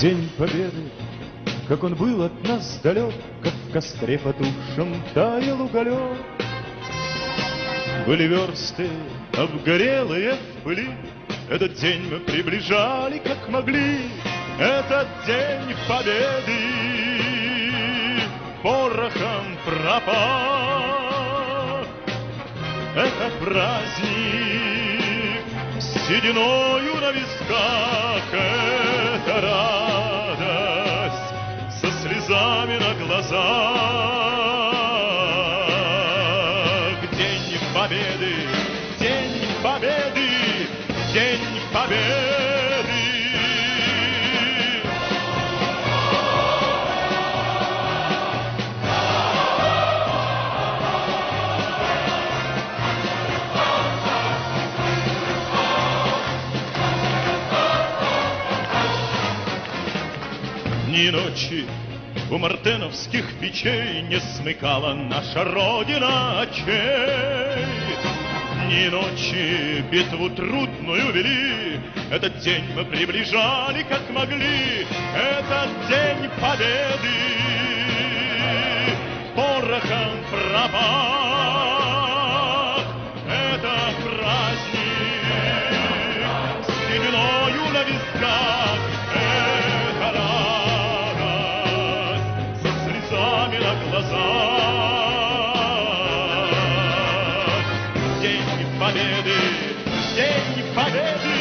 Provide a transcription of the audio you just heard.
День Победы, как он был от нас далек, как в костре потухшем таял уголек. Были версты обгорелые в пыли, этот день мы приближали, как могли. Этот день Победы порохом пропах. Это праздник с сединою на висках, это радость со слезами на глазах. День Победы, День Победы, День Победы. Ни ночи у мартеновских печей не смыкала наша Родина очей. Ни ночи битву трудную вели, этот день мы приближали, как могли. Этот день Победы порохом пропах. Это праздник с сединою на висках, это радость со слезами на глазах. День Победы, День Победы.